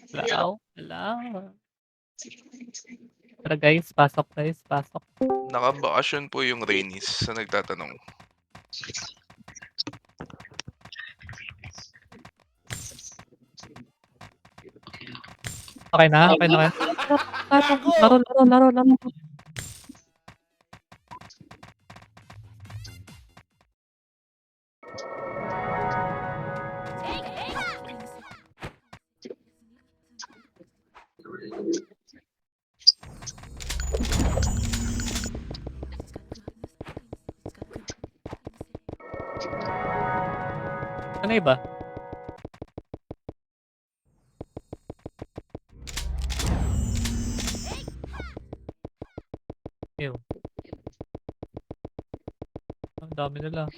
Wala, wala. Tara guys, pasok guys, pasok. Nakabakasyon po yung Rainis sa nagtatanong. Okay na kayo. Laro. Ano iba? Ew. Ang dami nila.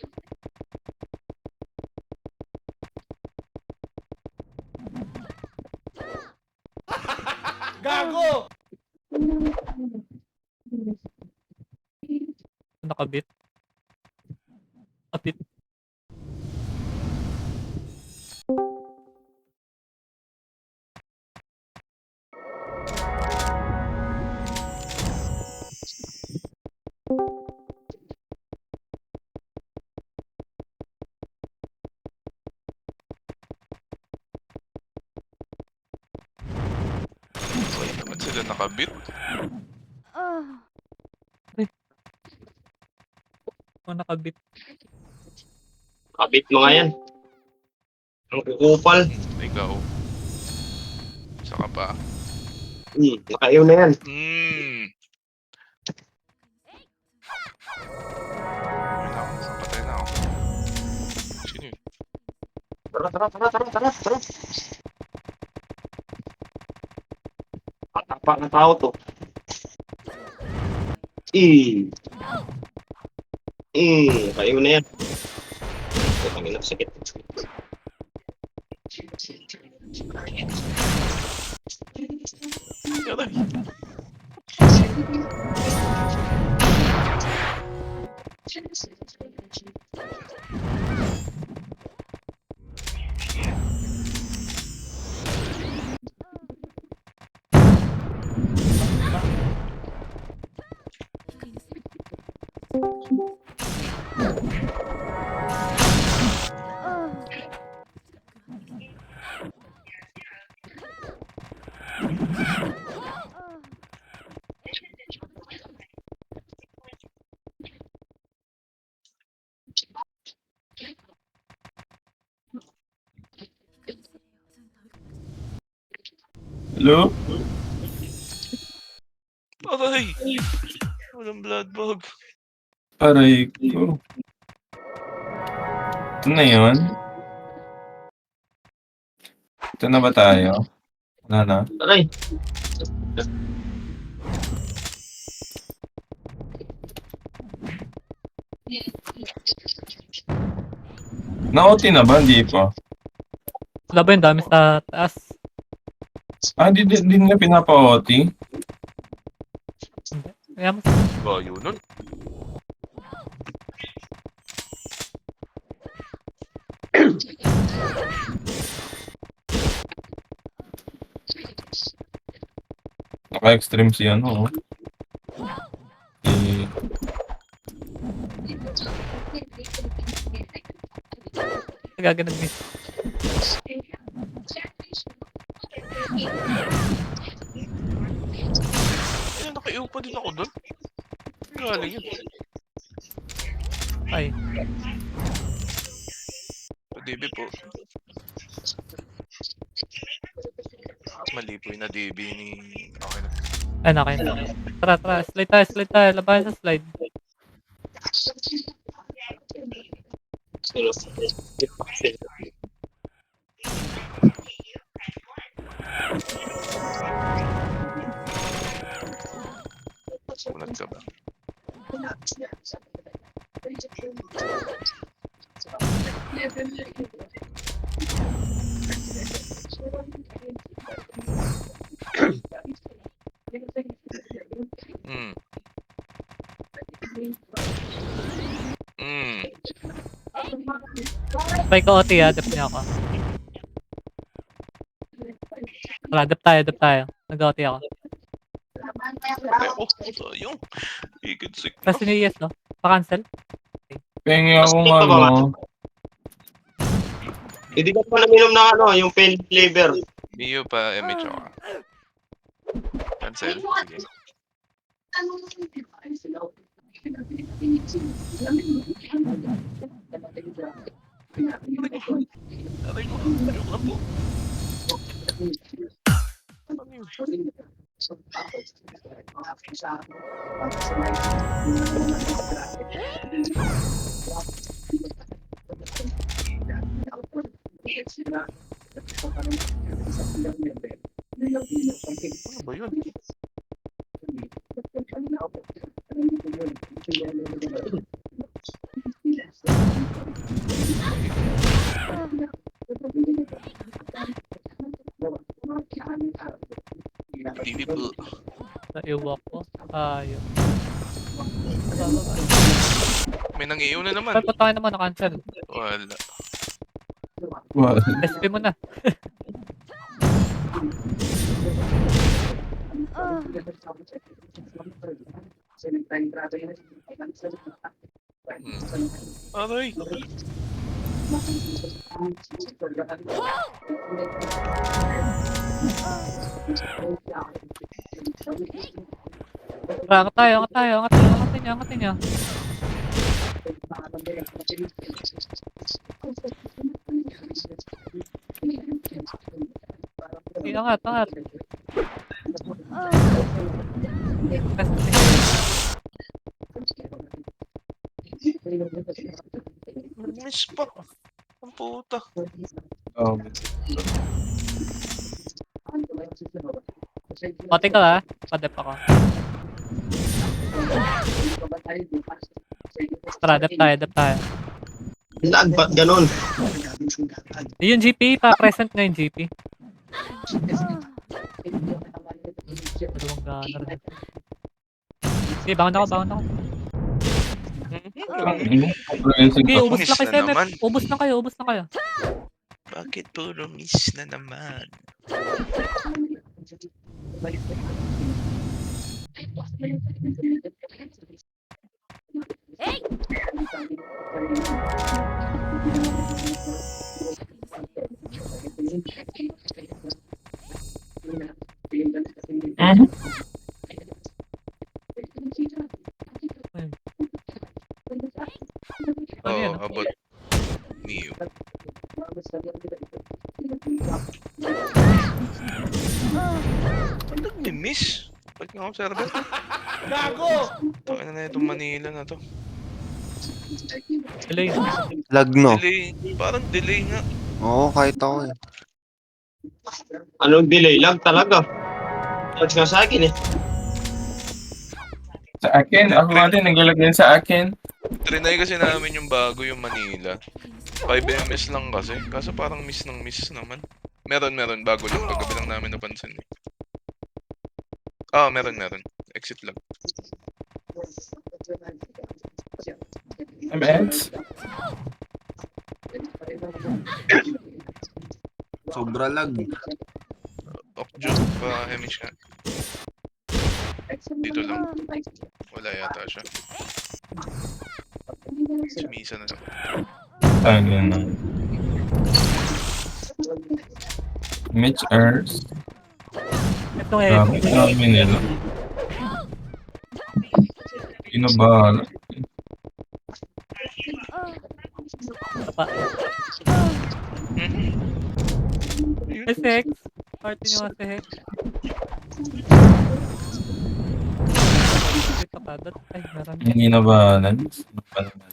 Gago! Nakabit. Kapit. Why naman sila nakabit? Kung nakabit. Kabit mo nga yan. Ang kukupal. Ikaw. Saka pa. Nakaiw na yan. Patay na ako. Sino yun? Tara. Patapak ng tao to. Nakaiw na yan. Putangin na, sakit. Hello? Aray! Walang blood bag. Aray ko. Ito na yun? Ito na ba tayo? Wala na? Aray! Na-OT na ba? Hindi pa. Wala ba yung dami sa taas? Di nga pinapa-OT? Kaya mas Gayo nun. Naka-extreme si ano. nagaganag miss. Nakaiuw pa din ako doon. Galing yun. Ay. DB po. Mali po yung na-DB ni... Okay na. Okay na. Tara. Slide tayo. Labahan sa slide. Ulat ka ba? Spike ka OT ha, dep niya ako. Tara, dep tayo. Nag-OT ako. Ako, sayang. Ikid sick na. Kasi ni Yes, no? Pa-cancel? Pengi Mas akong dito ba? ano. Hindi ka pa naminom ng ano, yung pen flavor. Mio pa, MH ako. Cancel. Sige. Aray ko. Joke lang po. Ano yun? Ano ba yun? TV po. Naiwak ko. Ayun. May nangiiw na naman. Pero punta kayo naman na-cancel. Wala. Well, SP mo na. Aray. Tara, angat tayo. Angatin nyo. Sige, angat. Miss pa. Ang puta. Pati ka ha. Padep ako. Tara, dep tayo. Lag, ba't ganun? Yung GP, pa-present na yung GP. Dalawang gunner. Sige, bangon ako. Sige, ubos Miss na kayo, na Semet. naman. Ubos na kayo. Bakit puro miss na naman? Ano yan? Oo, about Mio. Ba't nag-miss? Ba't nga ako server? Gago! Tangina na itong Manila na to. Delay na. Lag no? Delay. Parang delay nga. Oo, kahit ako eh. Anong delay? Lag talaga. Lag nga sa akin eh. Sa akin, ako nga din, naglalagyan sa akin. Trinay kasi namin yung bago yung Manila. 5 ms lang kasi. Kaso parang miss naman. Meron. Bago lang. Paggabi lang namin napansin eh. Meron. Exit lang. MS? Sobra lag. Okjo, pa-MH nga. Dito lang. Wala yata siya. Sumisa na lang. Ayun na. Mitch Earth. Itong eh. Grabe, grabe nila. Inabahala. Pa. SX. Party nyo mga SX. Dito ka. Ay, meron. Hindi na balance. Ano pa naman?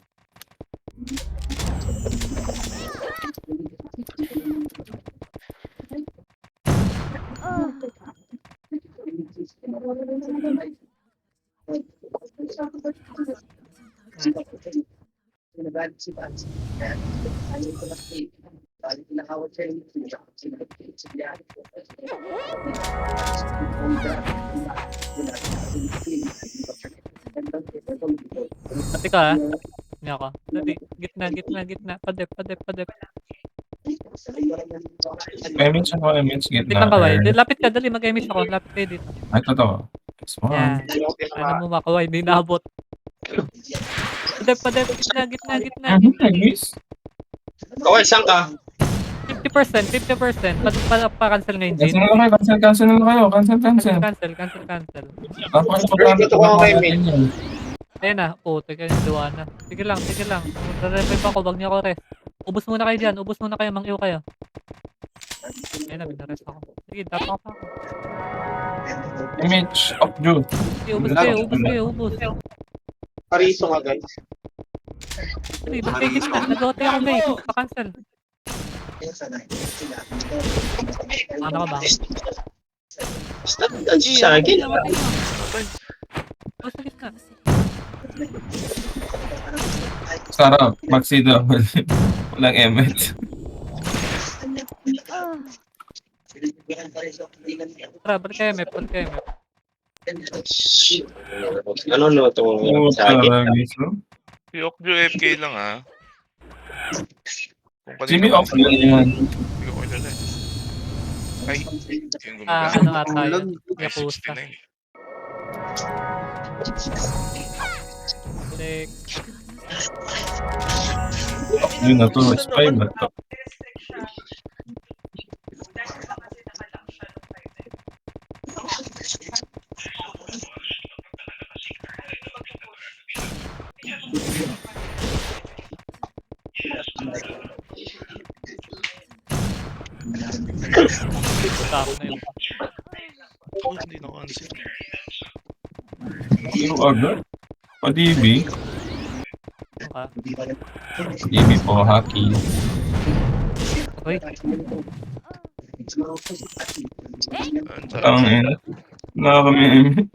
Pati ka ha. Hindi ako. Dali. Gitna. Padep. Image ako, image Wait gitna. lang kaway. or- Lapit ka, dali. Mag-image ako. Lapit kayo dito. Ay, totoo. Yan. X1. Ano mo ba, kaway? Hindi naabot. Padep. Gitna. Miss. Okay, saan ka? 50%. Pa-cancel ngayon, Jin. Cancel na kayo, cancel na kayo. Cancel. Cancel. Tapos Dito ko ako kay Mitch. Ayan na. Oh, teka yung duwa na. Sige lang. Revive ako. Wag niyo ako rest. Ubus muna kayo dyan. Mang-iw kayo. Ayan na, binarest ako. Sige, tapa pa ako. Image of Jude. Sige, ubus kayo. Pariso nga, guys. Sige, ba't kayo gitna? Nag-OT ako, guys. Pa-cancel. Ano ka ba? Stop dance sa akin. Oh, sa gitna. Sarap. Magsida. Walang emet. Tara, balik kayo, map. Ano ito sa akin? Sarap, miso. Si Okjo FK lang ha. Kung Jimmy kanina off na yan. Hindi ko kilala eh. Ay, yung Ah, gumagana. ano ata yun? Ay, Yakuza. 69. Balik. Yun na to. Spy ba to? Punta ako na yun. Oh, hindi na cancel. Yung agad? Pa-DB? Okay. DB po, hockey. Okay. Ang ina. Nakakami.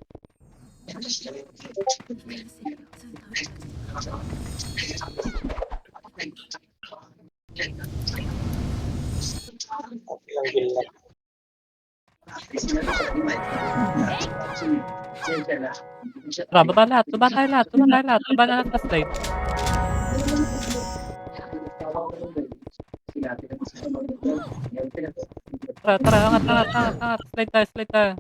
Tara, baba lahat. Baba na lahat sa slide. Tara, angat. Slide tayo.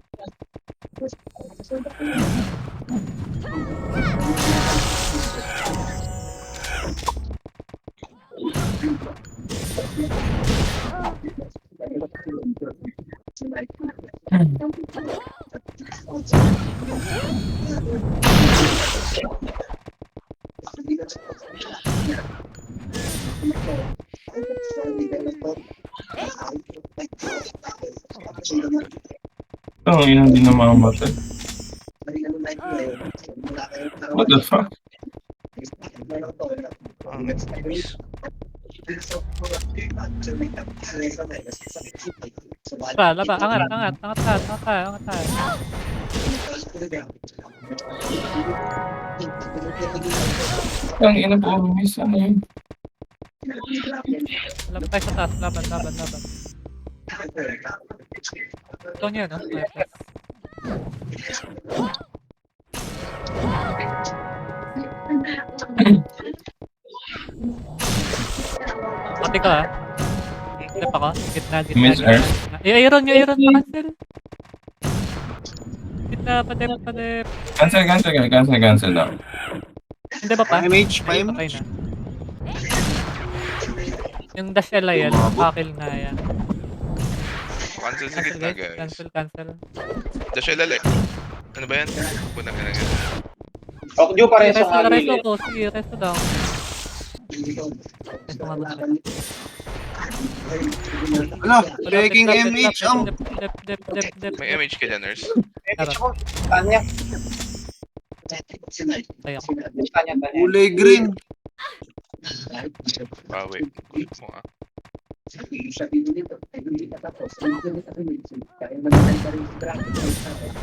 Ang ina, hindi na makamatay. What the fuck? Miss. Tara, laba. Angat tayo. Ang ina po, miss. Ano yun? Laban tayo sa taas. Laban. Ito niya, no? May flash. Pati ka, ha? Lep ako. Gitna. Miss Earth. Iron pa-cancel. Gitna, padep. Cancel na. Hindi ba pa? Pa-image. Patay na. Yung dash LIL, kakil nga yan. Cancel sa Cancel gitna, guys. guys. Cancel. Dash LL. Ano ba yan? Punang ka na ganun. Okjo pa rin sa Resto akin. ko. Sige, resto daw. Resto nga ba? Ano? Peking MH ang Dep. May MH ka dyan, nurse? Tanya. Tayo ako. Tanya. kulay green. Bawi. Kulit mo ah.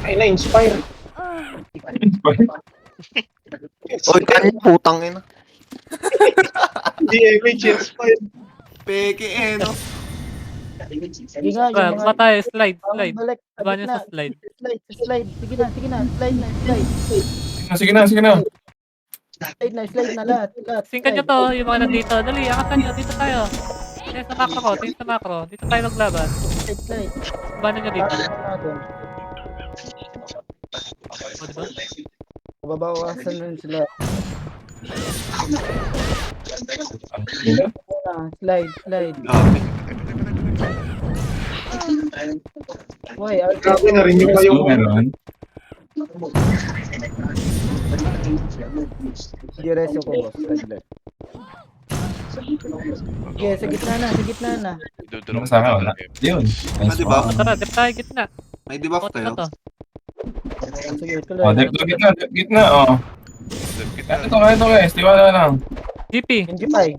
Ay, na-inspire. Oy, kanya putang ina. Hindi, MH inspired. Peke no? Sige nga, yung mga... Ba tayo, slide. Balik, Diba nyo sa slide? Slide. Sige na. Sige na. Slide na lahat. Singkan nyo to, yung mga nandito. Dali, angatan nyo. Dito tayo. Tingin sa macro ko, tingin sa macro. Dito tayo maglaban. Slide. Banan nyo dito. Bakit natin? O, diba? Babawasan rin sila. Ina. Slide. Grabe. Why? Grabe na rin yung kayo. Gusto meron. Diretso ko, boss. Slide. Sige, sa gitna na. Dudurog Sa akin, wala. Yun. Ah, diba? O, tara, dep tayo gitna. May debuff O, kayo? to. Sige, Oh, tuloy. gitna, oh. Kaya ito guys, tiwala lang. GP. NG5.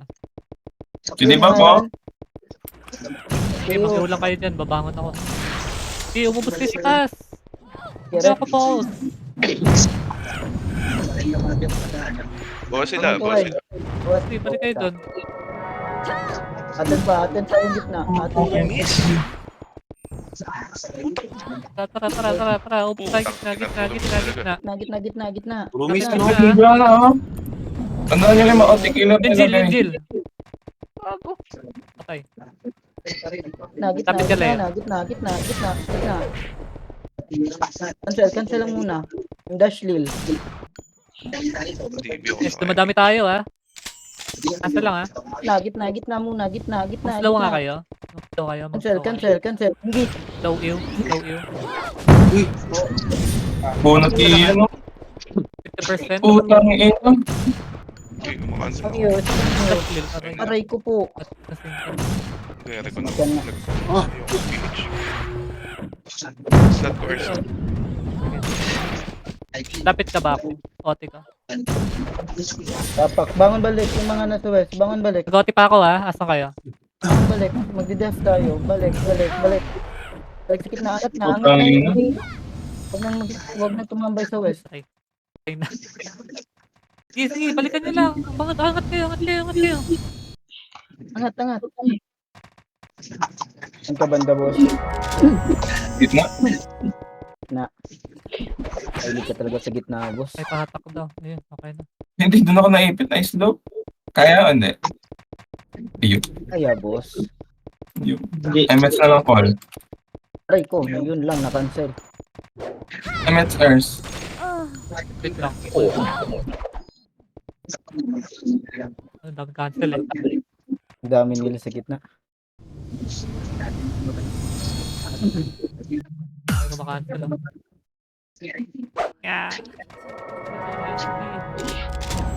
Hindi ba po? Okay, mag lang kayo dyan. Babangon ako. Okay, umubos kayo sa taas. Hindi Kira. ako focus. Bawa sila. Okay, balik kayo dun. Atin pa yung gitna. Atin pa. Tara. Ubos tayo gitna. Rumis, Gitna. no? Wala, oh. Tandaan nyo lang mga otikilo Angel. Bago. Okay. Tapit ka lang. Gitna. Cancel lang muna. Yung dash lil. Yes, dumadami tayo ha. Cancel lang ha. Gitna muna. Gitna. Slow nga kayo. Slow kayo. Cancel. Hindi. Slow you. Uy, Bunot iyan, oh. 50%. Putang ina. Okay, kumakansel ako. Ayos. Clear. Aray. Aray ko po. Kaya ko na. Ah. Slot ko or slot. Lapit ka ba ako? Ote ka. Tapak. Bangon balik yung mga nasa west. Bangon balik. Nag-ote pa ako ha. Asan kayo? Balik. Magdi-def tayo. Balik. Balik sa gitna. Angat na. Putang ina. Huwag na tumambay sa west. Ay na. Sige, balikan nyo lang. Angat kayo. Angat. Ang kabanda, boss. Gitna. Ay, hindi ka talaga sa gitna, boss. Ay, pahatak daw. Ayun, okay na. Hindi, doon ako naipit na slow. Kaya, hindi. Yun. Kaya, boss. MS na lang call. Aray ko, yun lang, na-cancel. MS Earth. Wait lang. Ang dami cancel eh. Ang dami nila sa gitna. Ay, kumakancel lang. Yeah.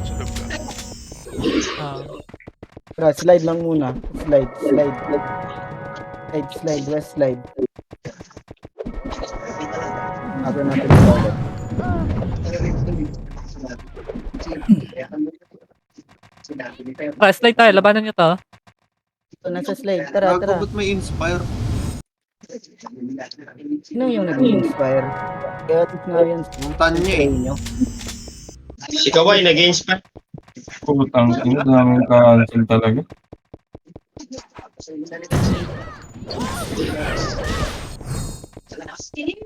Sulog ka. Tara, slide lang muna. Slide. West slide. Ako natin ulit. Slide tayo. Labanan nyo to. Ito, nasa slide. Tara. ba't may inspire? Sino yung nag-inspire? Kaya nga yan. Yung tanya eh. Nyo. Ikaw ay nag-inspire. Putang ina, daming cancel talaga.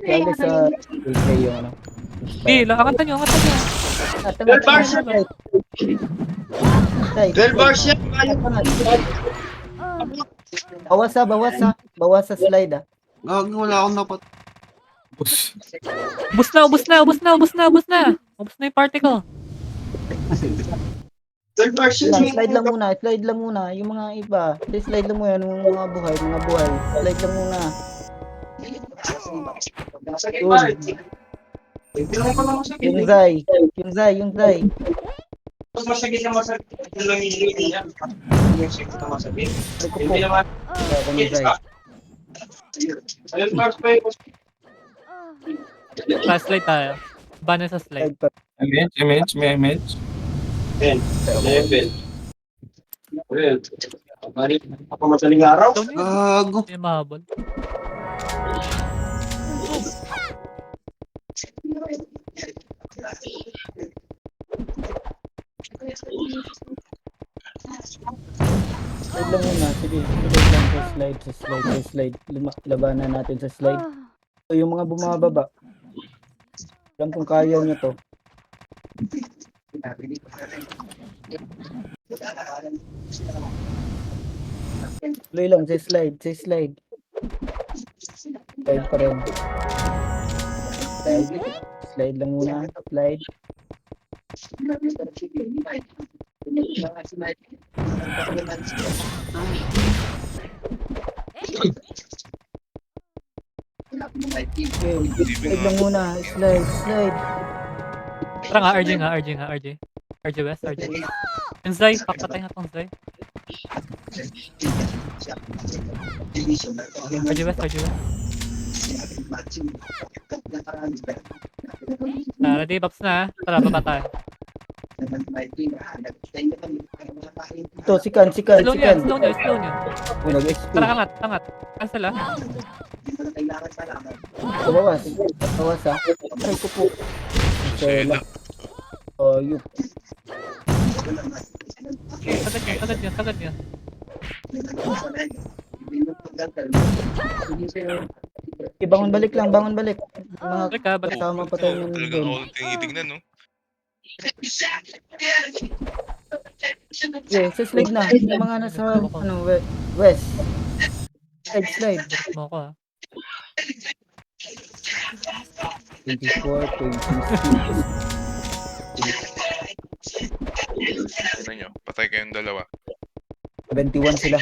Kaya sa play yung ano. Angatan nyo. Gold bars yan. Slide. 12 bars yan. Bawas sa slide ah. Gagi, wala akong dapat. Bus. Ubus na yung party ko. 12 bars yan. Slide lang muna. Yung mga iba. Slide lang muna yung mga buhay. Slide lang muna. Yung Zay. Masakit na masakit. Ito lang yung niya. Hindi naman. Ayun, bars pa yun. Slide tayo. Banan sa slide. Image. Ayan. Level. Ayan. Ako madaling araw. Ito nyo. Gago. Yung mahabol. Slide lang muna. Sige. Slide lang sa slide. Labanan natin sa slide. So, yung mga bumababa. Alam kung kaya nyo to. Tuloy lang, sa slide, sa slide. Slide pa rin. Slide. Slide lang muna. Slide. Okay. Slide lang muna. Slide, slide. Tara nga, RJ nga, RJ nga, RJ. RJ West, RJ. Yung Zay, pakpatay nga tong Zay. RJ West, RJ West. Ready, Pops na. Tara, baba tayo. Ito, sikan, sikan, Slow niya, sikan. slow niya, slow niya. Oh, nag-SP. Tara, angat, angat. Cancel ah. Bawas. Bawas ha. Aray ko po. Sela. Oh, yun. Sagad niya, sagad niya, sagad niya. Okay, bangon balik lang, bangon balik. Mga Balik ka, balik. kasama pa tayo ng Talagang game. ako tinitignan, no? Yeah, sa slide na. Yung mga nasa, west. Slide, slide. Mo ko ah. 24, 26. Ano nyo? Patay kayong dalawa. 21 sila.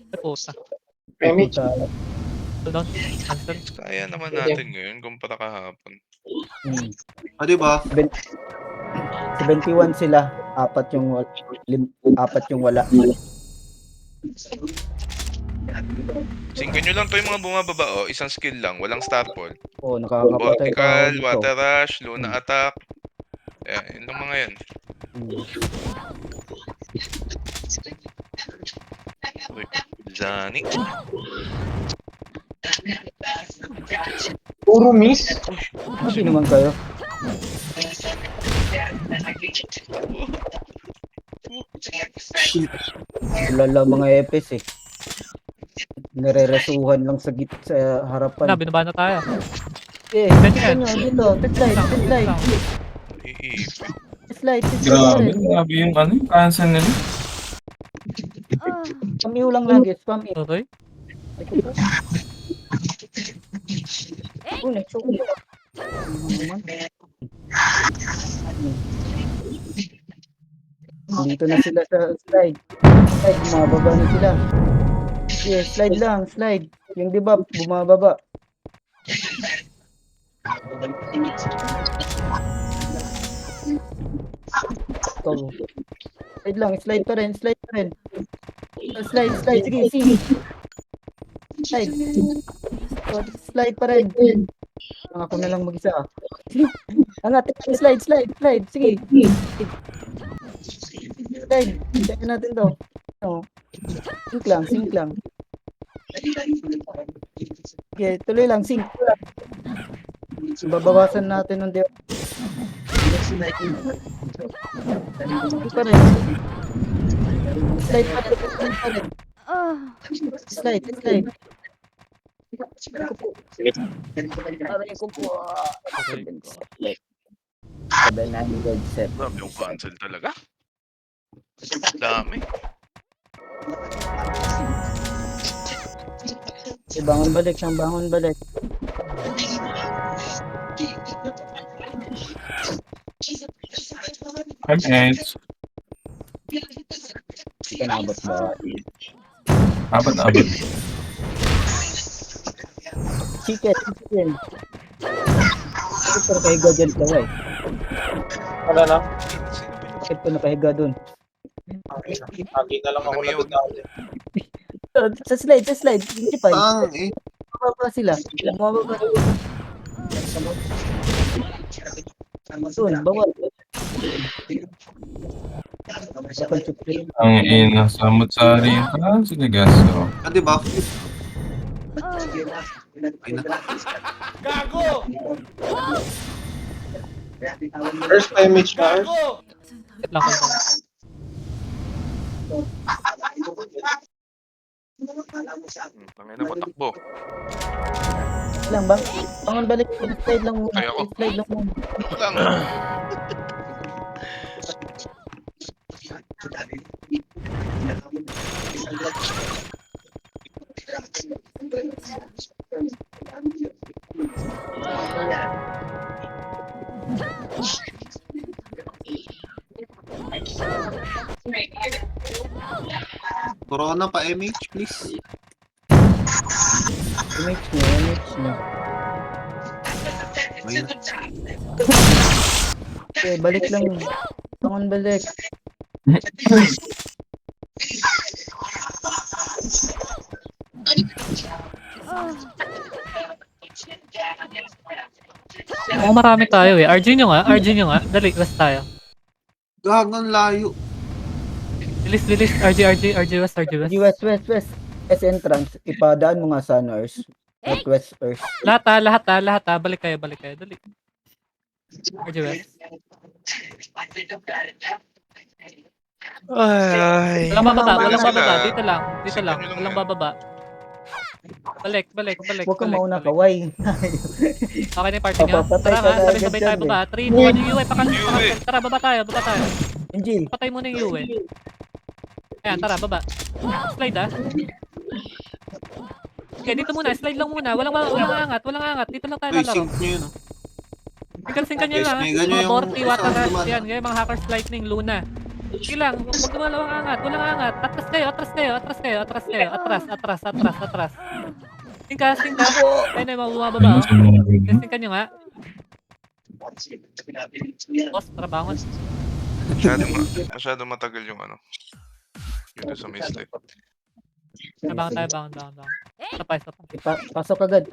Ay, puta. Puta. Hold on. Cancel. Kaya naman natin ngayon kumpara kahapon. Hmm. Ah, di ba? 71 sila. Apat yung wala. Singkan nyo lang to yung mga bumababa, oh. Isang skill lang. Walang star ball. Oh, nakakapatay pa Vertical, ako dito. water rush, Luna attack. Yun lang mga yan. Hmm. Uy, Zani. Puro miss. Kasi naman kayo. Shit. Lala mga epes eh. Nire-resuhan lang sa sa Na, harapan. binaba na tayo. Eh, Pwede tignan nyo, dito. Slide, slide. Iipit. Slide, Grabe, slide. grabe yung ano, yung cancel nila. Pamiw lang lagi, pamiw. Tuloy. Oh, next one. Dito na sila sa slide. Slide, bumababa na sila. Yeah, slide lang, slide. Yung debuff, bumababa. Ito. Slide lang, slide pa rin, slide pa rin. Slide, slide, sige, sige. Slide. Slide pa rin. Ang ako na lang mag-isa. Angat, slide, slide, slide. Sige. Slide. Kaya natin to. No. Sync lang, sync lang. Okay, tuloy lang, sync. Babawasan natin ng dev. Slide pa rin. Slide pa rin. Slide pa rin. Slide, slide. Aray ko po. 700 set. Dami yung cancel talaga. Dami. Bangon balik, siyang bangon balik. Minutes. Hindi ka naabot ba? Abot na abot. Chicken, chicken. Bakit pa nakahiga dyan sa way? Wala na. Bakit pa nakahiga dun? Lagi na lang ako Alam mo yun. nagdadali. Sa slide, sa slide. Hindi pa. Ang eh. Bumababa sila. Bumababa sila. Dun, bawal. Bakal supreme. Ang ina, samot sa rita. Sige, gasto. Ah, di ba? Ay, na. First time Mitch na Ars. Wait lang, wait lang. Tangina mo, takbo. Lang bang? Bangon balik. Slide lang muna. Ay, ako. Slide lang muna. Lang. Corona pa MH, please. Image niya. Ayun. Okay, balik lang. Bangon balik. Oh, marami tayo eh. RG nyo nga. Dali, West tayo. Gagang layo. Bilis. RG West. G West. S entrance. Ipadaan mo nga sa Nurse. Northwest Earth. Lahat ha. Balik kayo. Dali. RG West. Ay. Walang bababa. Sila. Dito lang. Singkan nyo lang Walang yan. bababa. Balik. Huwag kang mauna kaway. Okay na yung party nyo. Papatay Tara ka nga, sabay-sabay agad tayo dyan, baba. 3, 2, 1 yung UE. Pakan. UE. Tara, baba tayo. Angel. Patay muna yung UE. Ayan, tara, baba. Slide ah. Okay, dito muna. Slide lang muna. Walang angat. Dito lang tayo Uy, lalaro. sync nyo yun. Singkan nyo Guys, lang. may ganyan Mga yung Borty, Watagas. isang Yan, ganyan mga Hackers Lightning, Luna. Sige lang. Huwag gumalawang angat. Walang angat. Atras kayo. Atras. Singka. Ayun na yung mga bumababa. Singkan nyo nga. Boss, tara bangon. Masyado matagal yung ano. Dito sa may slide. Bangon tayo. Sapay. Pasok agad.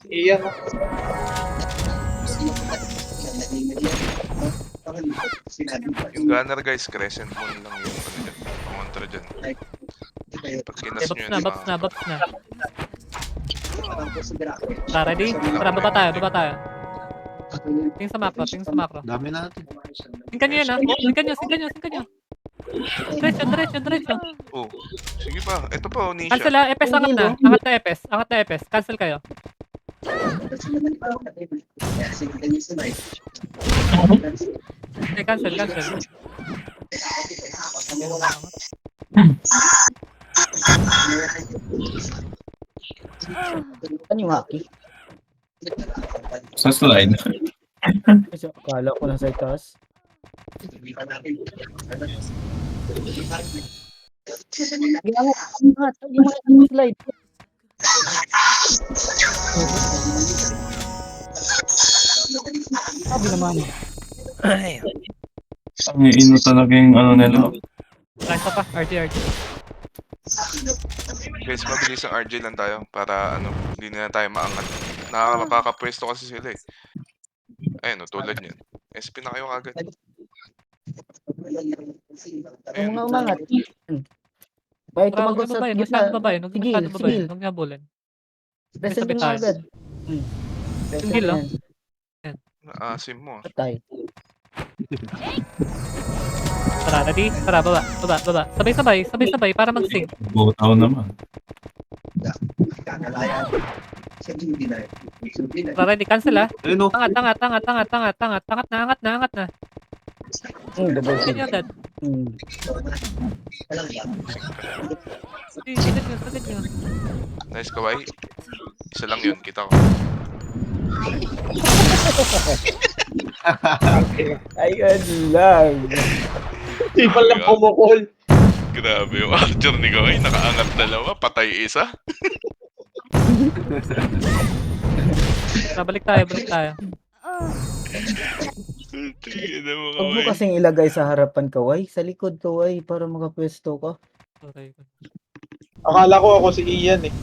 Iyan. Yung gunner guys, crescent moon lang yung ano dyan. Pamontra dyan. Pag kinas nyo yun, Babs na. Tara, ready? Tara, baba tayo. Tingin sa macro. Dami natin. Singkan nyo yan ha. Singkan nyo. Diretso. Oh, sige pa. Ito pa, Onisha. Cancel ha. Epes, angat na Epes. Cancel kayo. Okay, cancel. Ano yung haki? Sa slide. Kasi akala ko nasa itaas. Yung mga slide. Sabi naman. Ang ino talaga yung ano nila. Try pa. RG. Guys, mabilis ang RJ lang tayo para ano, hindi na tayo maangat. Nakakapwesto kasi sila eh. Ayun, tulad niyan. SP na kayo agad. Yung mga umangat. May tumagot sa Masyado gitna. babae. Sigil. Huwag niya bulin. Present Sabay mo tayo. agad. Present Sigil, oh. yan. Naasim mo. Patay. Tara, ready? Tara, baba. Sabay-sabay para mag-sync. Butaw naman. Tara, ready? Cancel ha. Ayun o. Angat na. Double Sige kill. nyo agad. Sagad nyo. Nice, Kawai. Isa lang yun, kita ko. Ayun lang. Di pa lang kumukol. Grabe yung archer ni Kawai. Nakaangat dalawa, patay isa. Tara, balik tayo. Tingnan mo, Huwag mo Kawai. kasing ilagay sa harapan kaway. Sa likod kaway para makapwesto ka. Sorry. Akala ko ako si Ian eh.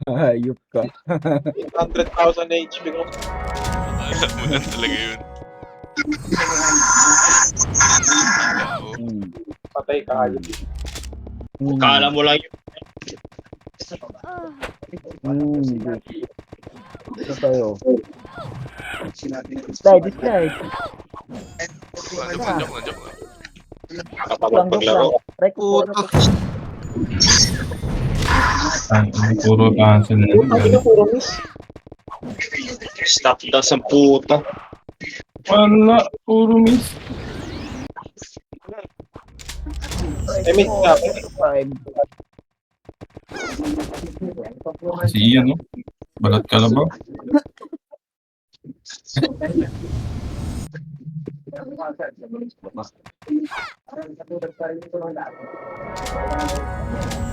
Hayop ka. 100,000 HP ko. Alam mo na talaga yun. Oo. Patay ka hayop. Kala mo lang yun. Ito tayo. Slide, slide. Joke na, joke na, joke na. Nakapagod paglaro. Try ko. Puto. Ay, puro cancel na. Sabi ko puro miss. Stop daw sa puta. Wala, puro miss. Miss ka. 5. Si Ian, no? Balat ka na ba?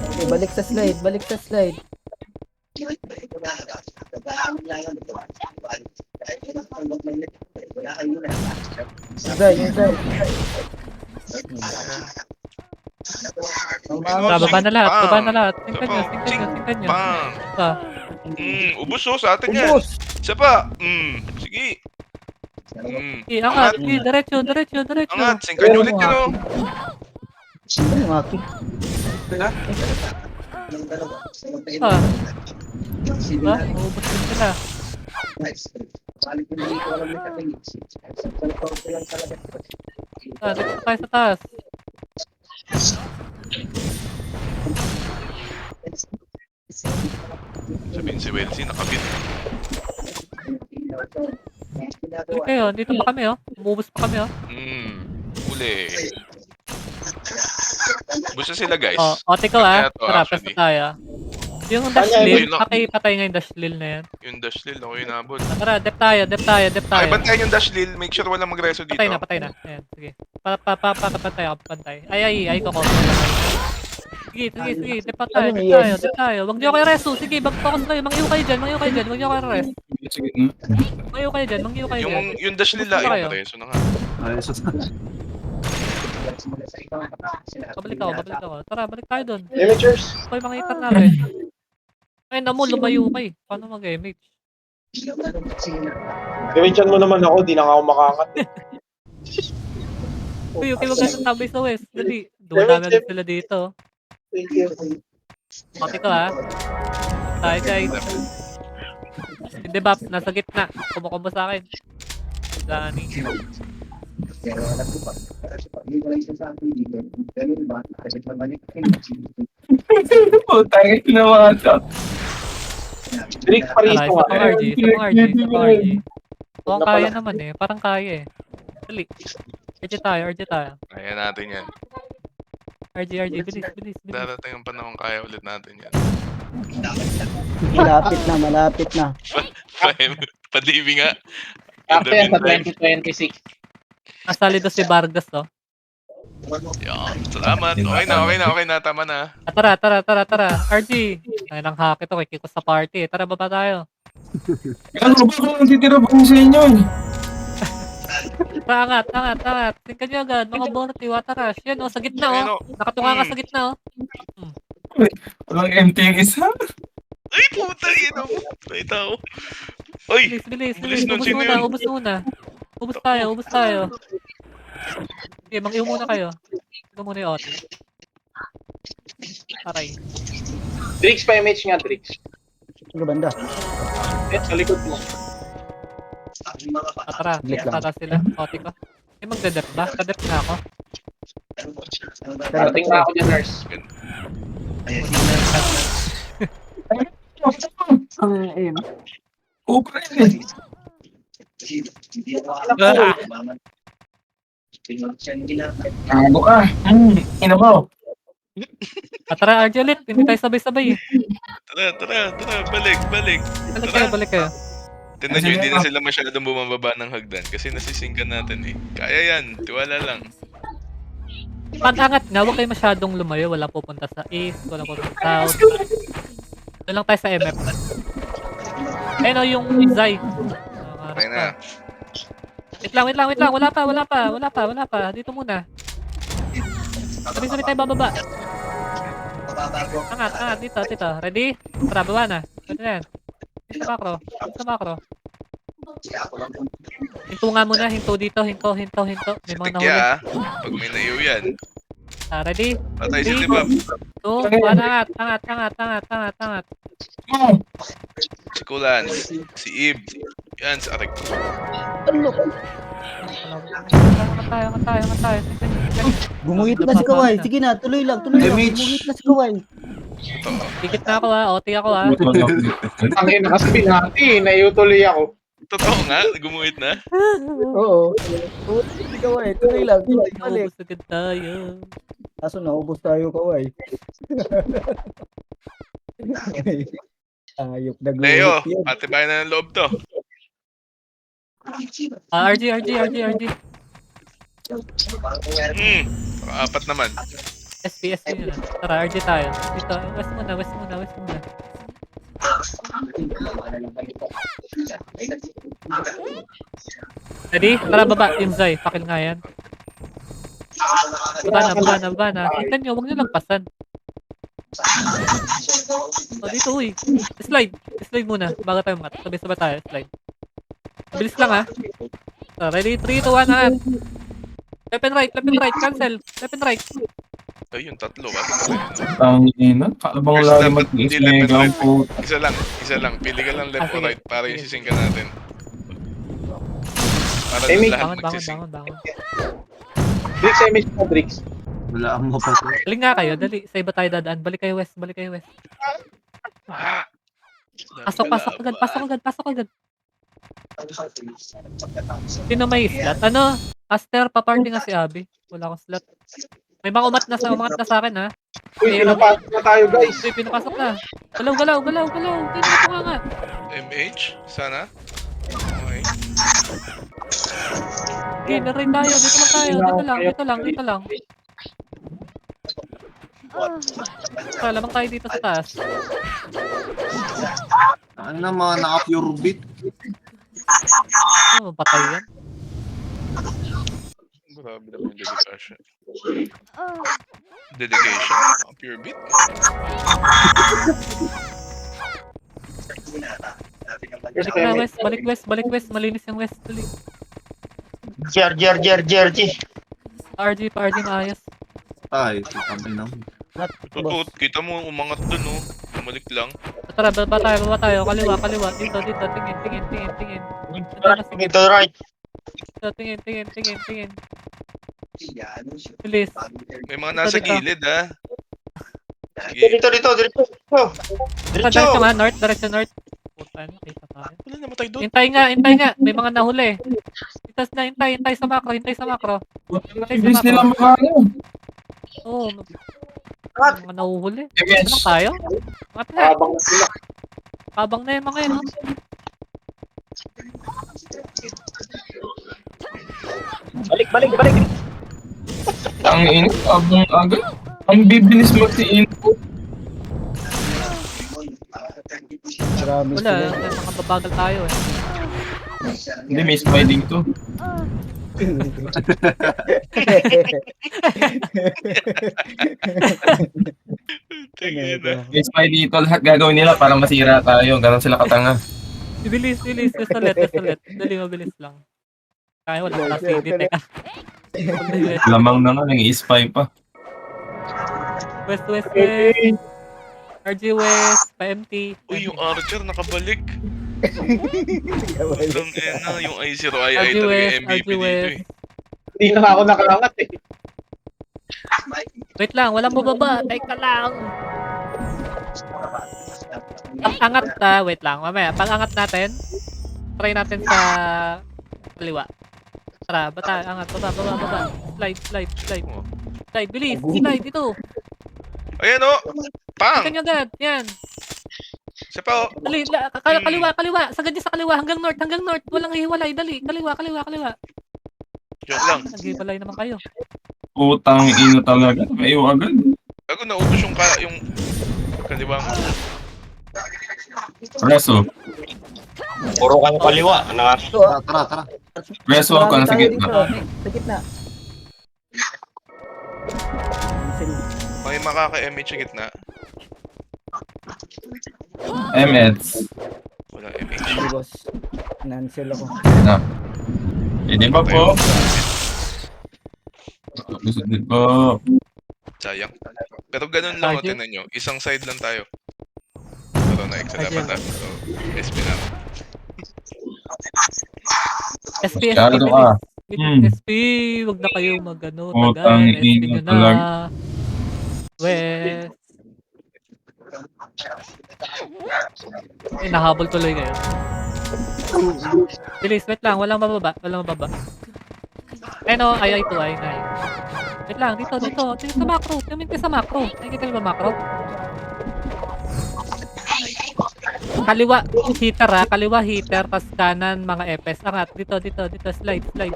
Okay, balik sa slide, balik sa slide. Zay, yung Zay. Baba na lahat, baba na lahat. Isa Tingkan pa. nyo, tingkan nyo, tingkan nyo. Bang! Isa. Ubus oh, sa atin yan. Ubus. Isa pa. Sige. Angat, diretso, diretso, diretso. Angat, singkan nyo ulit yun oh. Ano yung akin? Ah. Diba? Ubus din sila. Dito tayo sa taas. Sabihin si Welsie, nakabit. Dito kayo, dito pa kami oh. Umubos pa kami oh. Uli. Gusto sila guys. Ote ko ah. Kaya to, Tara, actually. pesta tayo. Yung dash Kanya, lil, yun lang. patay nga yung dash lil na yan. Yung dash lil, ako yung nabot. Tara, dep tayo, dep tayo, dep tayo. Okay, bantayan yung dash lil. Make sure walang magreso dito. Patay na. Ayan, sige. Papantay ako, papantay. Ay, ko. Sige, dep tayo, Ano, dep yes. tayo. Wag niyo kayo reso, sige, mag-focus kayo. Mangiyo kayo dyan, wag niyo kayo rest. Sige na. Mangiyo kayo dyan. Yung dash lil, Gusto kayo? yung reso na nga. Ay, so, Babalik ako. Tara, balik tayo doon. Imagers. Ito yung mga itat natin. Ay, namo, lumayo ka eh. Paano mag-image? Gawin mo naman ako, di na nga ako makakat. Uy, okay, wag ganun tabay sa west. Dali, dumadami ulit sila dito. Thank you. Pati ko ha. Tayo guys. Hindi ba, nasa gitna. Kumukumba sa akin. Dani. Putang ina mga to. Drake pa rin Tara, ito isa pang nga. RG, isa pang RG, isa pang RG. Oo, kaya naman eh. Parang kaya eh. Dali. RG tayo. Kaya natin yan. RG, bilis. Darating ang panahon kaya ulit natin yan. Malapit na. Padibi nga. Sakto yan sa 2026. Nasali doon si Vargas oh. Yan. Salamat. Okay na. Tama na. Tara. RG. Ay, nang hack ito. Kikikos sa party. Tara, baba tayo. Ano ba kung titira pa sa inyo? Tara, angat. Tingnan nyo agad. Mga Borty, Watarash. Yan oh, sa gitna oh. Nakatunga ka sa gitna oh. Walang MT yung isa. Ay, puta yun. May tao. Uy! Bilis. Bilis nun, sino yun? Ubus muna. Ubus tayo. Okay, mang-iw muna kayo. Ito muna yung auto. Aray. Drix pa image nga, Drix. Ano banda? Sa likod mo. Tara, tara sila. Auto ko. Eh, magdadep ba? Kadep na ako. Parating na ako dyan, nurse. Cobra yun eh. Tago ka. Ina mo. Tara, RJ ulit. Hindi tayo sabay-sabay eh. Tara. Balik. Balik kayo. Tignan nyo, hindi na sila masyadong bumababa ng hagdan kasi nasisinggan natin eh. Kaya yan, tiwala lang. Pag-angat nga, huwag kayo masyadong lumayo. Walang pupunta sa east, walang pupunta sa south. Doon lang tayo sa MF. Ayun o, yung Zay. Okay na. Wait lang. Wala pa. Dito muna. Sabi tayo bababa. Angat. Dito. Ready? Tara, baba na. Ready na yan. Sa macro. Hinto nga muna. Hinto dito. Hinto. May Si mga Tikya nahuli. ah, pag may naiyo yan. Ready? Patay si Tibab. 2, 1, angat, angat, angat, angat, angat, angat. Oh, Si Kulan. Si Ib. Yan, si Arik. Ano? Angat tayo, angat tayo, angat tayo. Gumuhit na si Kawai. Sige na, tuloy lang, tuloy lang. Damage. Gumuhit na si Kawai. Totoo. Tikit na ako ha, OT ako ha. buto na ako. Ang ina kasi binati, naiutuloy ako. Totoo nga, gumuhit na. Oo. Gumuhit na si Kawai. Tuloy lang. Tuloy, balik. Naubos agad tayo. Kaso naubos tayo, Kawai. Ayok na Leo, gumuhit yun. atibayan na ng loob to. RG. Apat naman. SP yun na. Tara, RG tayo. Dito, west muna. Ready? Tara, baba. Inzay, pakil nga yan. Baba na. Tingnan nyo, huwag nyo lagpasan. Dito, uy. Slide muna, bago tayo mat. Sabay tayo, slide. Bilis lang ha. So, ready? 3, 2, 1, angat. Left and right, cancel. Left and right. Ay, yung tatlo ah. Ang ina, kalabang First lagi step, mag-is hindi left and mega ang right. puto. Isa lang. Pili ka lang left Ah, or sige. right para yung sisingka natin. Para Ay, doon may- lahat Bangon. magsising. Bricks image mo, Bricks. Wala akong mapatay. Dali nga kayo, dali. Sa iba tayo dadaan. Balik kayo west. Ah! Pasok agad. Sino may slot? Ano? Aster, paparty nga si Abby. Wala akong slot. May mga umangat na sa akin ha. Uy, pinapasok na tayo, guys. Uy, pinapasok na. Galaw. Hindi na nga. MH? Sana? Okay. Okay, narin tayo. Dito lang tayo. Dito lang. Tara, lamang tayo dito sa taas. Ano na mga naka-pure beat? Oh, patay yan. Grabe naman yung dedication. Dedication? Pure beat? Balik west. Malinis yung west. Dali. GRG. RG maayos. Ay, kami naman. Totoo, kita mo umangat dun oh. Bumalik lang. Tara, baba tayo. Kaliwa. Dito. Tingin. Ito right. Dito, tingin. Bilis. May mga nasa Dito. gilid ah. Sige. Dito. Diretso nga, direction north. Puta, nakita tayo. Wala namatay doon. Hintay nga. May mga nahuli. Itas na, hintay sa macro. Bilis nila makano. Oo. May mga nahuhuli. Ano MH. tayo? Angat nga. Habang na sila. Habang na yung mga yun. Oh. Balik. Ang ina, abang agad. Ang bibilis mag-info. Marami Wala, sila. mga babagal tayo eh. Hindi, may sliding to. Tingin na. May slide dito, lahat gagawin nila para masira tayo. Ganon sila katanga. Bilis. Just ulit. Dali, mabilis lang. Kaya wala ka kasi detect. Lamang na nga, nang-i-spy pa. West. RG West, pa-MT. Uy, yung Archer nakabalik. Putang ina, yung I0 II RG talaga West, yung MVP RG dito West. eh. Hindi na ako nakalangat eh. Wait lang, walang bubaba. Teka lang. Pag-angat wait lang, mamaya. Pag-angat natin, try natin sa kaliwa. Tara, angat, baba. Slide. Slide, bilis. Slide, dito. Ayan oh! Pang! Tingnan nyo agad, yan. Siya pa oh! Dali, kaliwa. Sagad niya sa kaliwa, hanggang north. Walang hiwalay, dali. Kaliwa. Joke lang. Naghiwalay naman kayo. Putang ina talaga. Kayo agad. Bago naubos yung kaliwang. Reso. Puro kayo kaliwa. Tara. Reso ako na sa Marami tayo gitna. dito. Sa gitna. May makaka-MH sa gitna. MX. Wala MH. Hindi, boss. Nansel ako. Hindi ba po? Gusto din po. Sayang. Pero ganun lang, Target. tinan nyo. Isang side lang tayo. Pero na-extra dapat So, SP na. SP, Masyado bilis. ka. Bilis, SP, wag na kayo mag-ano, Putang tagal. SP ina nyo na. talaga. West. Ay, nahabol tuloy kayo. Bilis, wait lang, walang mababa. No, ay, ito, ay. Wait lang, dito sa macro. Tumingin kayo sa macro. Nakikita niyo ba macro? Kaliwa heater, tas kanan mga FS. Angat, dito, slide. Slide tayo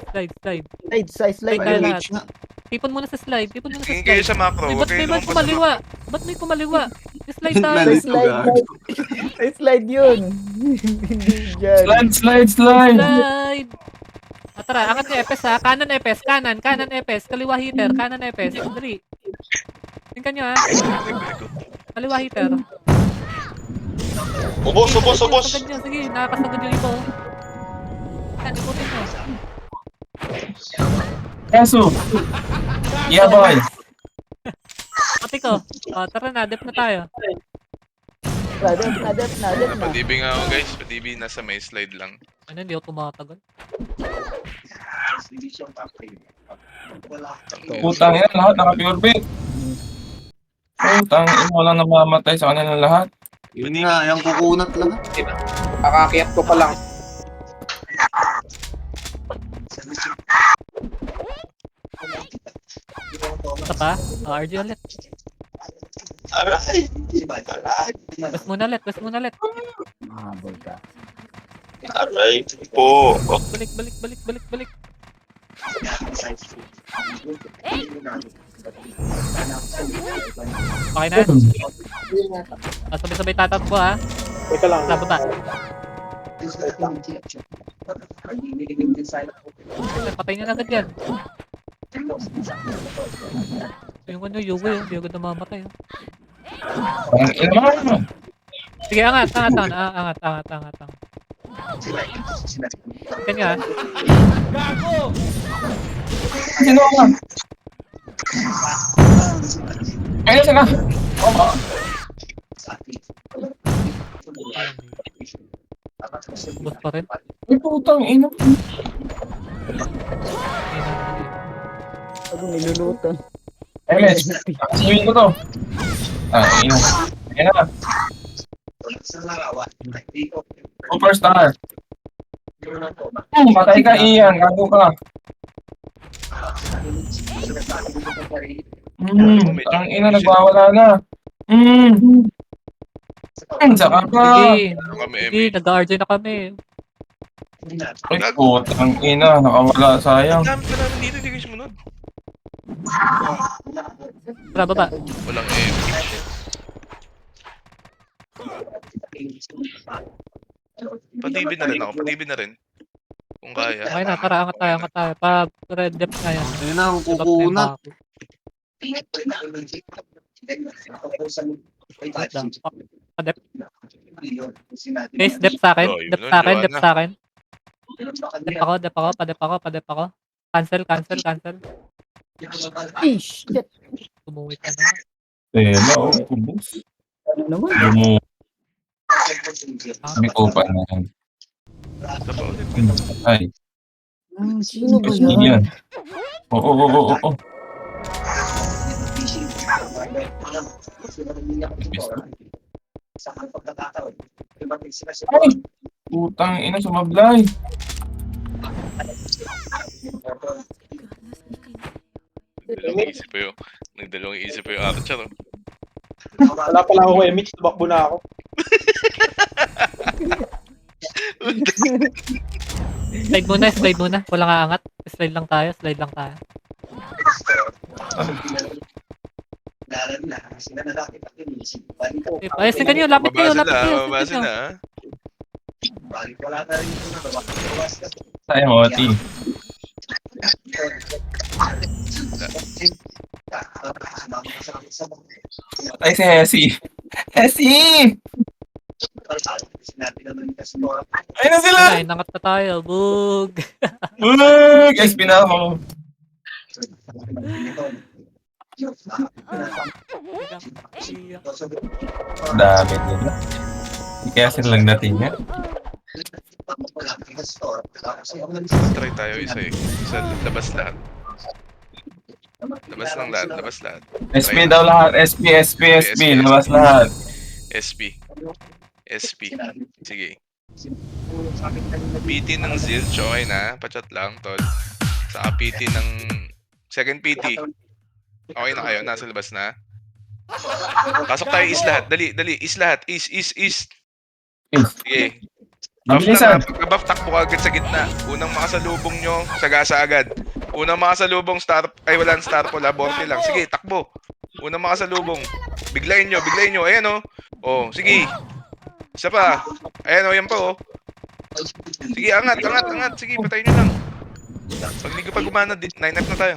na. lahat. Tipon muna sa slide. Tingin kayo sa macro. Ay, Huwag ba't kayo may lumabas sa macro. Ba't may kumaliwa? Slide tayo. Nalito Slide. gago. Slide yun. Hindi dyan. Slide. Slide! Tara, angat yung FS ha. Kanan FS. Kaliwa heater, kanan FS. Dali. Tingnan nyo ha. Kaliwa heater. Ubos. Sagad nyo, sige. Nakakasagad yung ibo. Yan, ikutin nyo. Kaso. Yeah, boy. Pati ko. Tara na, dep na tayo. Dep na. Padibi nga ako guys. Padibi nasa may slide lang. Ano, hindi ako tumatagal. Putang ina, lahat naka-pure bait. Putang ina, walang namamatay sa kanilang lahat. Yun nga, yung kukunat lang. Nakakiyat ko pa lang. Ito pa? RG ulit. Aray! West muna ulit. Mahabol ka. Aray po! Balik. Okay na? Sabay-sabay tatakbo ha. Teka lang. Sa baba. Patay nyo na agad yan. Yung ano, Yuwi, hindi agad namamatay. Ang ina mo. Sige, angat. Tingnan nyo ha. Sino ka? Ayun sila. Oh, Ubus pa rin. ay putang ina. Ako nilulutan. MS, siwin ko to. Ina. Ayan na. Superstar. Patay ka, Ian. Gago ka. Ang ina, nagwawala na. Saka ka. Sige, nag-RJ na kami. Ay, putang ina, nakawala, sayang. Ang dami pa namin dito, hindi kayo sumunod. Tara, baba. Walang MP. Padibi na rin. Kung kaya. Okay na, tara, angat tayo. Pag red depth na yan. Ayun na, ang Sabak na yung kukunat. bako. Wait lang. Dep. Guys, dep sa akin. Oh, yun Dep nun, sa akin, Joanna. dep sa akin. Dep ako. Cancel. Ish! Shit. Tumuwit na naman. Tela, oh, kubos. Ano naman? Lumo. Ah, May kupa na yan. Ito pa ulit. Ay, Sino ba kasi yan? yan. Oo. Ay! Putang ina, sumablay. Nagdalawang isip pa yung Archer. Oh. Wala pala ako MX, tumakbo na ako. Slide muna. Walang aangat. Slide lang tayo. Ayos na kanyo, lapit kayo. Mababa sila. Sayang, Oti. Ay, si Hesi. Hesi! Ayun na sila! Ay, nangat na tayo. Bug! Bug! SP na ako. Dami nila. Kaya silang dating yan. Try tayo isa eh. Isa, labas lahat. Labas lang lahat, labas lahat. SP daw lahat. SP, SP, SP. Labas lahat. SP. SP. Sige. PT ng Zilch, okay na. Pachat lang, tol. Saka PT ng... Second PT. Okay na kayo? Nasa labas na? Pasok tayo is lahat. Dali, dali. Is lahat. Is. Sige. Buff Mabilisan. na. Pagka-buff, takbo ka agad sa gitna. Unang makasalubong nyo, sagasa agad. Unang makasalubong, walang star po, laborte lang. Sige, takbo. Unang makasalubong. Biglayin nyo. Ayan o. Oh, sige. Isa pa. Ayan o, yan pa o. Sige, angat. Sige, patayin nyo lang. Pag hindi ko pa gumana, 9F na tayo.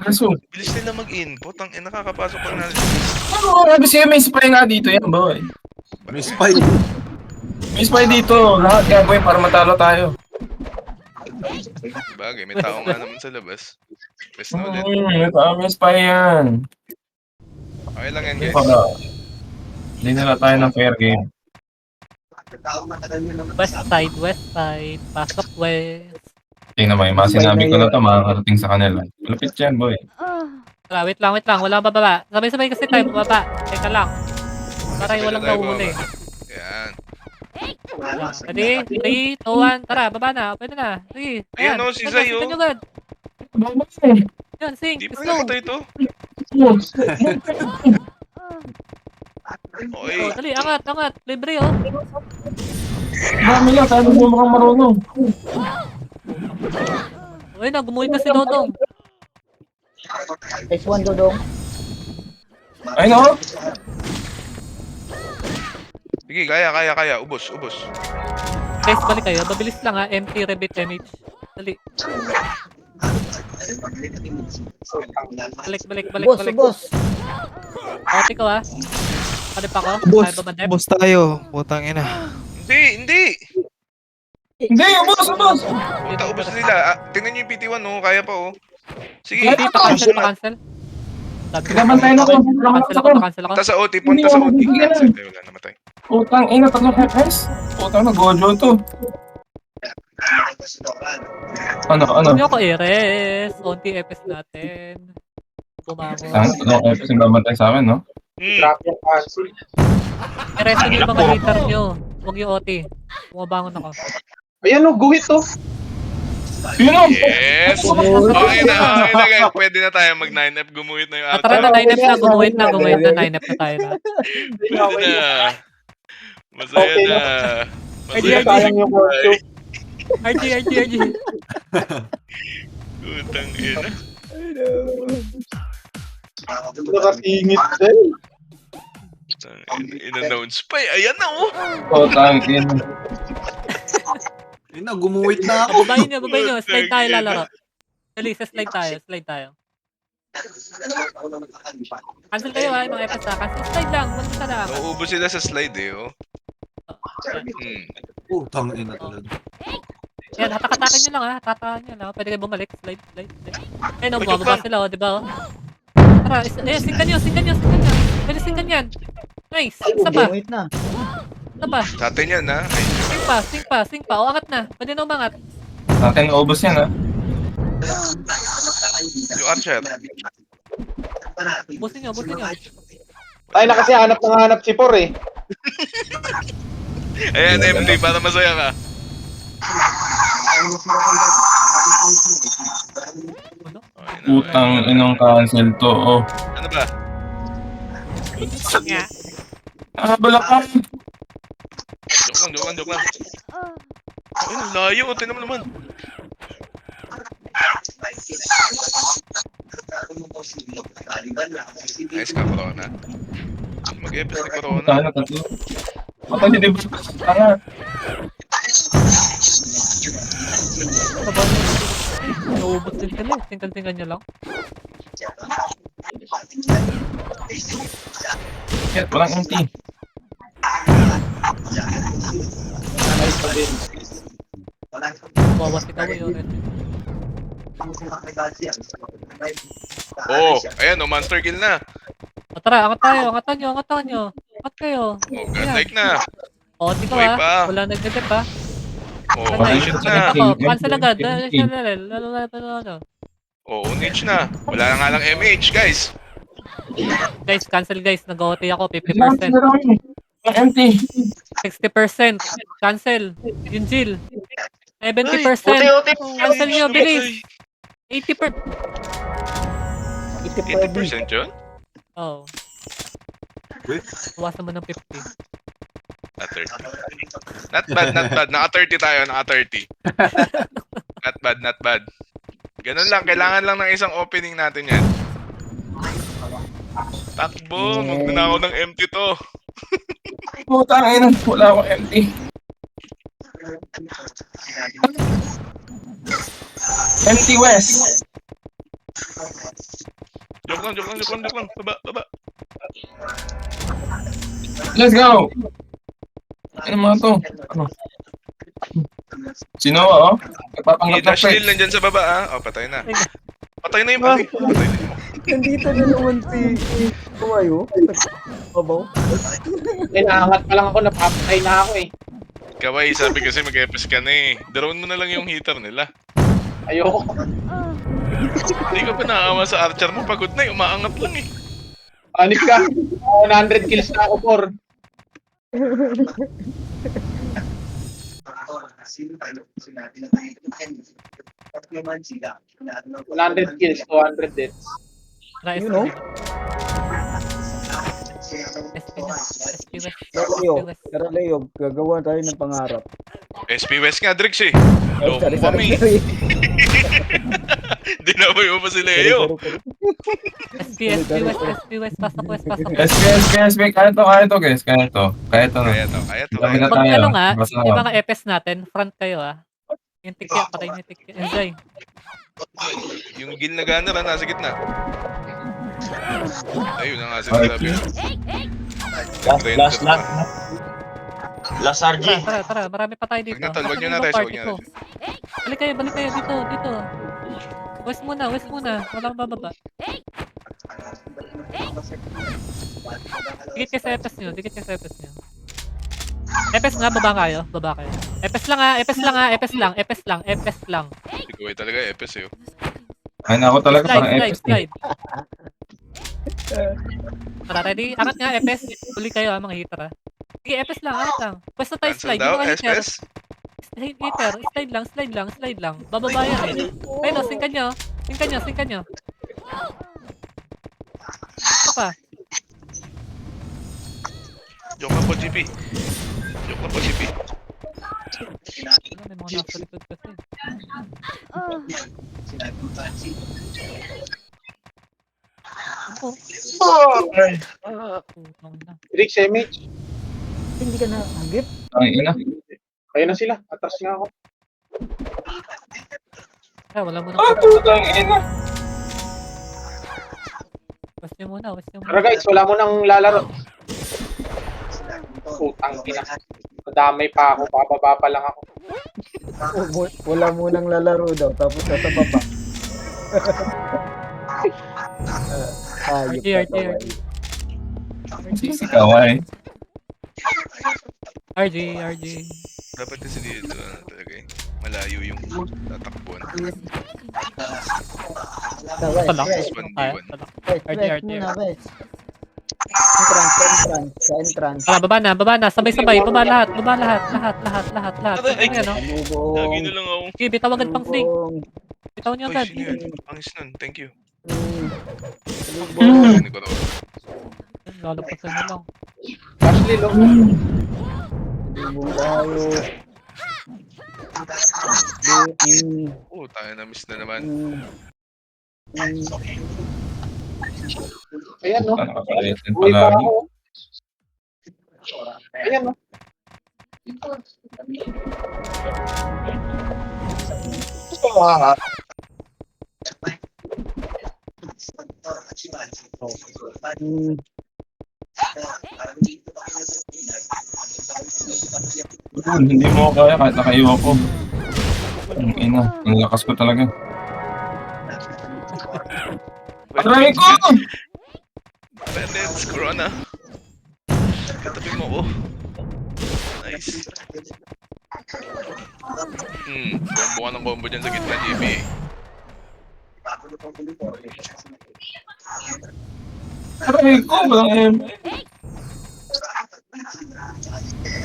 Kaso. Bilis nila mag-input. Ang nakakapasok pa na. Ano, kasi may spy nga dito yan, boy. May spy. May spy dito. Lahat gagawin para matalo tayo. Bagay, may tao nga naman sa labas. Best na ulit. May spy yan. Okay lang yan, guys. Para hindi nila tayo ng fair game. West side. Pasok west. Tingnan mo, yung mga sinabi ko na ito, makakarating sa kanila. Malapit yan, boy. Tara, wait lang. Walang bababa. Sabay-sabay kasi tayo bababa. Teka lang. Para walang mahuhuli. Yan. Ready? 3, 2, 1. Tara, baba na. Pwede na. Sige. Ayan o, si Zay o. Tingnan nyo agad. Yan, sing. Di pa Slow. nakatay ito. Okay. Oh, dali, angat. Libre oh. Dami lang, tayo mo mukhang marunong. Uy, gumuhit na si Dodong. S1 Dodong. Ay, no? Sige, kaya. Ubos. Guys, balik kayo. Mabilis lang ha. Empty rebit damage. Dali. Balik. Boss. Oti ko ha. Kadip ako. Boss, Kaya ba madep? boss tayo. Putang ina. Hindi. Hindi, ubos! Puta, ubos nila. Tingnan nyo yung PT1 oh, kaya pa oh. Sige. Hindi, pa-cancel. Pinabantay na ako. Pa-cancel ako. Punta sa OT. Cancel. Tayo, wala namatay. Putang ina, tatlong FPS. Putang na, gojo to. Ano? Hindi ako i-res. Onti FPS natin. Bumangon. Tatlong FPS yung babantay sa akin, no? Drop yung cancel. I-res nyo yung mga hater nyo. Huwag yung OT. Bumabangon ako. Ayan o, guhit to. Yun o! Yes! Okay na guys. Pwede na tayo mag 9F. Gumuhit na yung Tara na, 9F na. Gumuhit na. 9F na tayo na. Pwede na. Masaya Okay na. Hindi na sayang yung workshop. RG. Utang ina. Nakasingit din. In-announce pa eh. Ayan na oh. Putang ina. Ayun na, gumuwit na ako. Babayin nyo. Slide tayo lalaro. Dali, sa slide tayo. Cancel kayo ha, yung mga FPS ha. Cancel slide lang. Walang salamat. Nauubos sila sa slide eh oh. Putang ina talaga. Yan, hatak-hatakin nyo lang ha. Hatakan nyo lang. Pwede kayo bumalik. Slide. Ayun o, bumababa sila o, di ba o? Tara, singkan nyo. Pwede singkan yan. Nice. Isa pa. Gumuhit na. Isa pa. Sa atin yan ha. Ay, Sing pa. O, angat na. Pwede na umangat. Atin naubos yan, ha? yung Archer. Busin nyo. Tayo na kasi hanap si Por eh. Ayan MD para masaya ka. Putang inong cancel to, oh. Ano ba? Bala ka. Joke lang. Ay, ang layo. Tinan mo naman. Nice ka, Corona. Mag-epis ni Corona. Putang ina, tatlo. Putang ina, di ba? Tanga. Naubos din sila. Singkan nyo lang. Shit, walang empty. Wawas ikaw yun. Oh, ayan, oh, monster kill na. O tara, angat tayo, angatan nyo, angatan nyo. Angat kayo. Oh, godlike na. O, di ko Buhay ah. pa. Wala nag-dip ah. Oh, Patay. one-shot na. Ako, cancel agad. Ano. Oh, unage na. Wala na nga lang MH, guys. Guys, cancel guys. Nag-OT ako, 50%. Ang empty. 60%. Cancel. Yung Jill. 70%. Uti-uti. Cancel nyo, bilis. 80%. 80% yun? Oh. Wait. Tuwasan mo ng 50. Ah, 30. Not bad, not bad. Naka-30 tayo, naka-30. Not bad, not bad. Ganun lang, kailangan lang ng isang opening natin yan. Takbo, magna ako ng empty to. Putang ina, wala akong empty. Empty West. Joke lang. Baba. Let's go. Ano mga to? Ano? Sino oh? Nagpapanggap na Dash pre. Lil nandyan sa baba, ah. Oh, patay na. Patay na yung pati. Patay na yung Nandito na naman si Kumayo. Babaw. Inaangat pa lang ako, napapatay na ako eh. Kaway, sabi kasi mag-epis ka na eh. Drone mo na lang yung heater nila. Ayoko. Hindi ka pa nakakama sa archer mo. Pagod na eh. Umaangat lang eh. Anip ka. 100 kills na ako, por. $100 kills, 200 deaths. Tara, You know? SP West. Tara Leo, gagawa tayo ng pangarap. SP West nga, Drix eh. Ay, Loko sorry, mo kami. sorry. Dinamay mo pa si Leo. SP West. Pasok West. SB. Kaya to guys. Kaya to na. Kaya to. Dami na Pag tayo. ano nga, Basta yung mga EPS natin, front kayo ah. Yung tikya, patay yung tikya. Enjoy. Yung gil na gunner ah, nasa gitna. Ayun na nga Okay. sinasabi. Last RG. Tara. Marami pa tayo dito. Wag na tol, wag nyo na Nasaan yung tayo, party wag nyo ko? Balik kayo dito. West muna. Walang bababa. Dikit kayo sa EPS nyo. EPS nga, baba kayo. EPS lang. Ikaw ay talaga epis eh. Ay nako talaga parang Slide. Tara, ready? Angat nga, EPS. Tuloy kayo mga hitter ah. Sige, EPS lang, angat lang. Pwesto tayo Cancel slide. daw, Yung mga hitter. SPS. Hitter, slide lang. Bababa yan eh. Ayun o, singkan nyo. Ano pa? Joke lang po, GP. May mga nasa likod kasi. Ako. Putang na. Rick, MH. Hindi ka na agip. Ang ina. Kaya na sila. Atras nga ako. Wala mo na. Putang ina. West nyo muna. Pero guys, wala mo nang lalaro. Putang ina. Madamay pa ako. Bababa pa lang ako. Wala munang lalaro daw, tapos nasa baba. Ayop RG. ka, Kawai. Sisikaway. RG. Dapat kasi dito, ano talaga eh. Malayo yung tatakbuhan. Talak. Plus 1v1. RG. Muna, Wes. Entrance. Tara, baba na. Sabay. Baba lahat. Tingnan, no? Lagi na lang ako. Sige, bitawagan pang sing. Bitaw nyo Uy, agad. sino yan? Pangis nun, thank you. Lubong. Hindi ko na. Lalapasan nyo lang. Ashley, look. Lubong tayo. Oh, tayo na miss na naman. Ayan, no? Nakakalitin Uwi pa palagi. ako. Ayan, no? Hindi mo kaya kahit nakaiwa ko. Ang ina. Ang lakas ko talaga. Aray ko! Bandits, Corona. Katabi mo ko. Nice. Combo ka ng combo dyan sa gitna, JB. Aray ko! Walang M.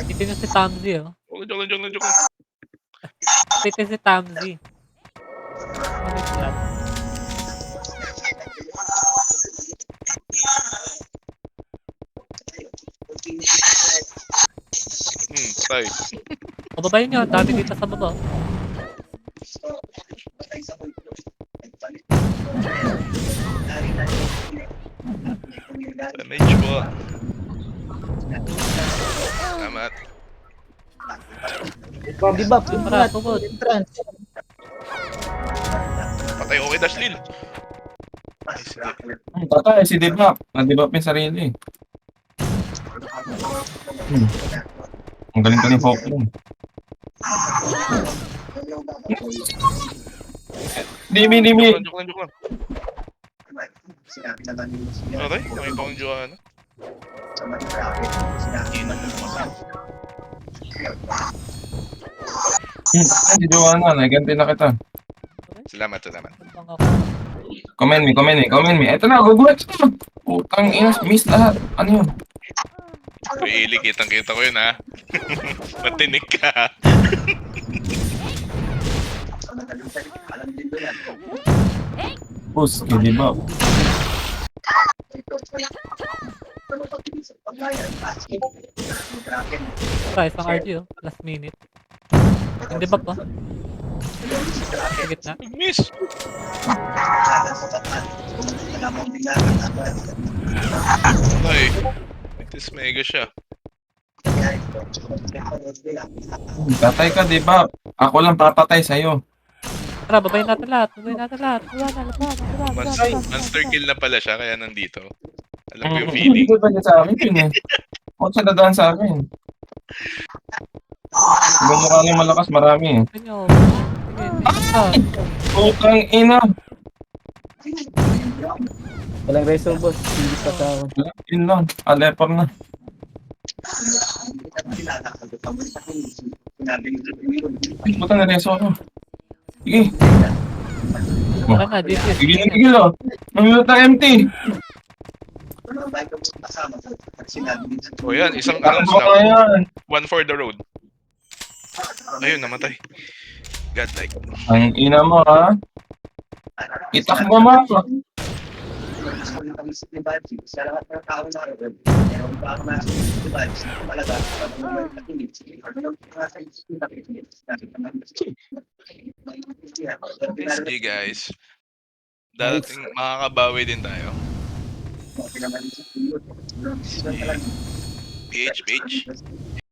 Ito na si Tamzi, oh. Joke lang. Ito si Tamzi. Ano yung shot? Tay. Pababayin nyo, ang dami dito sa baba. Damage po. Salamat. Di ba? Tara, tugod. Entrance. Patay okay, Dashlil. Nice. Patay si Debap. Na-debap yung sarili. Ang galing ka ni Falkland. Dimi. Joke lang. Aray, nakita ko yung Joanna. Si Joanna, naganti na kita. Salamat. Ang ako. Comment me. Eto na, gugulat ka. Putang ina, miss lahat. Ano yun? Kuya Ili, kitang-kita ko yun, ha? Matinik ka. Push, di ba? Tara, isang RG, oh. Last minute. Hindi ba pa? Sa gitna. Miss! Ay, nagtis mega siya. Patay ka, di ba? Ako lang papatay sa'yo. Tara, babayin natin lahat. Monster kill na pala siya, kaya nandito. Alam ko yung feeling. Hindi ba niya sa akin yun eh? Huwag siya dadaan sa akin. Ibang mukha niya malakas, marami eh. Ganyo. Sige, Putang ina! Walang reso, boss. Hindi pa sa akin. Yun lang, alepar na. Ay, puta na reso ako. Sige. Tara na, DPS. Gigil oh. Mamilot na empty. O yan, isang Takbo announce ka na. yan. One for the road. Ayun, namatay. Godlike. Ang ina mo ha. Itakbo mo. Sige guys. Darating, makakabawi din tayo. PH.